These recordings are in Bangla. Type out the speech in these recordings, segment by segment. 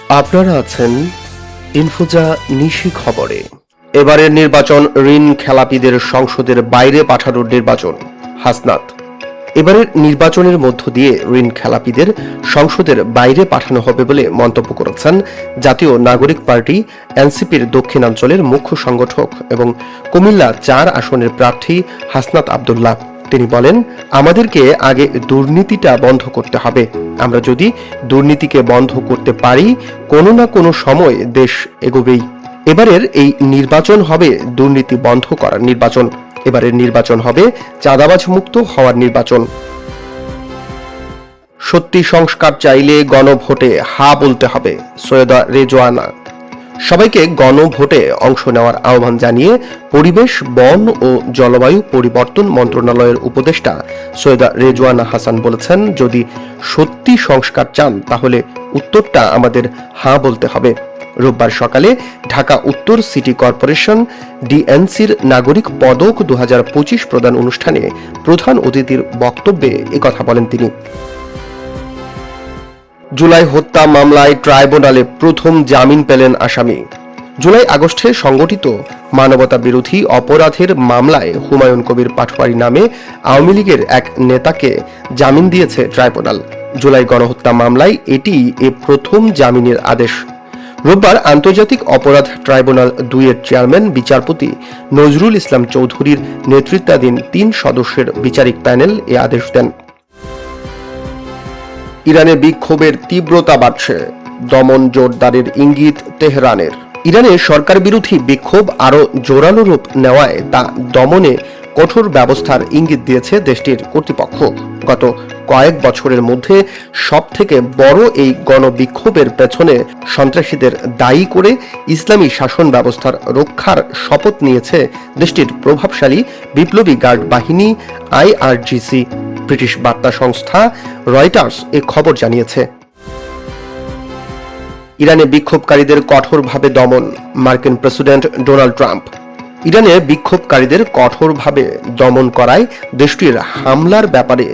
আপনারা আছেন ইনফোজা নিশি খবরে। এবারের নির্বাচন ঋণ খেলাপিদের সংসদের বাইরে পাঠানোর নির্বাচন। হাসনাত, এবারের নির্বাচনের মধ্য দিয়ে ঋণ খেলাপিদের সংসদের বাইরে পাঠানো হবে বলে মন্তব্য করেছেন জাতীয় নাগরিক পার্টি এনসিপির দক্ষিণাঞ্চলের মুখ্য সংগঠক এবং কুমিল্লা ৪ আসনের প্রার্থী হাসনাত আব্দুল্লাহ। তিনি বলেন, আমাদেরকে আগে দুর্নীতিটা বন্ধ করতে হবে। আমরা যদি দুর্নীতিকে বন্ধ করতে পারি, কোনো না কোনো সময় দেশ এগোবেই। এবারের এই নির্বাচন হবে দুর্নীতি বন্ধ করার নির্বাচন। এবারের নির্বাচন হবে চাঁদাবাজ মুক্ত হওয়ার নির্বাচন। সত্যি সংস্কার চাইলে গণভোটে হা বলতে হবে, সৈয়দা রেজওয়ানা। সবাইকে গণভোটে অংশ নেওয়ার আহ্বান জানিয়ে পরিবেশ, বন ও জলবায়ু পরিবর্তন মন্ত্রণালয়ের উপদেষ্টা সৈয়দা রেজওয়ানা হাসান বলেছেন, যদি সত্যি সংস্কার চান তাহলে উত্তরটা আমাদের হ্যাঁ বলতে হবে। রোববার সকালে ঢাকা উত্তর সিটি কর্পোরেশন ডিএনসির নাগরিক পদক 2025 প্রদান অনুষ্ঠানে প্রধান অতিথির বক্তব্যে একথা বলেন তিনি। জুলাই হত্যা মামলায় ট্রাইব্যুনালে প্রথম জামিন পেলেন আসামি। জুলাই আগস্টে সংগঠিত মানবতা বিরোধী অপরাধের মামলায় হুমায়ুন কবির পাটোয়ারি নামে আওয়ামী লীগের এক নেতাকে জামিন দিয়েছে ট্রাইব্যুনাল। জুলাই গণহত্যা মামলায় এটি প্রথম জামিনের আদেশ। রোববার আন্তর্জাতিক অপরাধ ট্রাইব্যুনাল 2 এর চেয়ারম্যান বিচারপতি নজরুল ইসলাম চৌধুরীর নেতৃত্বাধীন 3 সদস্যের বিচারিক প্যানেল এ আদেশ দেন। ইরানে বিক্ষোভের তীব্রতা বাড়ছে, দমন জোরদারের ইঙ্গিত তেহরানের। ইরানে সরকার বিরোধী বিক্ষোভ আরও জোরালো রূপ নেওয়ায় তা দমনে কঠোর ব্যবস্থার ইঙ্গিত দিয়েছে দেশটির কর্তৃপক্ষ। গত কয়েক বছরের মধ্যে সবথেকে বড় এই গণবিক্ষোভের পেছনে সন্ত্রাসীদের দায়ী করে ইসলামী শাসন ব্যবস্থার রক্ষার শপথ নিয়েছে দেশটির প্রভাবশালী বিপ্লবী গার্ড বাহিনী আইআরজিসি। ব্রিটিশ বার্তা সংস্থা রয়টার্স এ খবর জানিয়েছে। ইরানে বিক্ষোভকারীদের কঠোরভাবে দমন, মার্কিন প্রেসিডেন্ট ডোনাল্ড ট্রাম্প। ইরানে বিক্ষোভকারীদের কঠোরভাবে দমন করায় দেশটির হামলার ব্যাপারে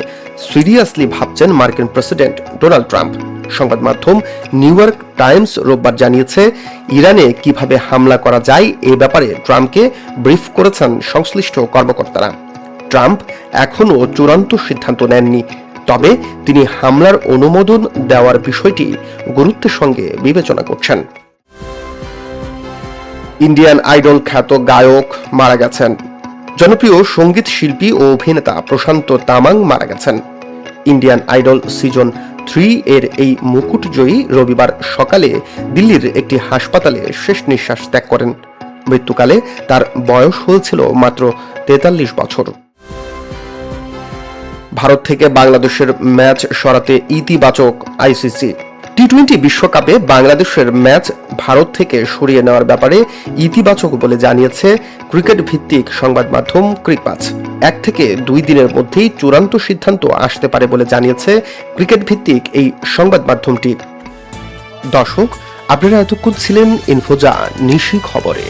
সিরিয়াসলি ভাবছেন মার্কিন প্রেসিডেন্ট ডোনাল্ড ট্রাম্প। সংবাদ মাধ্যম নিউ ইয়র্ক টাইমস রোববার জানিয়েছে, ইরানে কিভাবে হামলা করা যায় এ ব্যাপারে ট্রাম্পকে ব্রিফ করেছেন সংশ্লিষ্ট কর্মকর্তারা। ট্রাম্প এখনও চূড়ান্ত সিদ্ধান্ত নেননি, তবে তিনি হামলার অনুমোদন দেওয়ার বিষয়টি গুরুত্বের সঙ্গে বিবেচনা করছেন। ইন্ডিয়ান আইডল খ্যাত গায়ক মারা গেছেন। জনপ্রিয় সঙ্গীত শিল্পী ও অভিনেতা প্রশান্ত তামাং মারা গেছেন। ইন্ডিয়ান আইডল সিজন 3 এর এই মুকুটজয়ী রবিবার সকালে দিল্লির একটি হাসপাতালে শেষ নিঃশ্বাস ত্যাগ করেন। মৃত্যুকালে তার বয়স হয়েছিল মাত্র 43 বছর। ভারত থেকে বাংলাদেশের ম্যাচ সরাতে ইতিবাচক আইসিসি। টি-20 বিশ্বকাপে বাংলাদেশের ম্যাচ ভারত থেকে সরিয়ে নেওয়ার ব্যাপারে ইতিবাচক বলে জানিয়েছে ক্রিকেট ভিত্তিক সংবাদ মাধ্যম ক্রিকবাজ। 1 থেকে 2 দিনের মধ্যেই চূড়ান্ত সিদ্ধান্ত আসতে পারে বলে জানিয়েছে ক্রিকেট ভিত্তিক এই সংবাদ মাধ্যমটি। দর্শক, আপনারা এতক্ষণ ছিলেন ইনফোজা নিশি খবরে।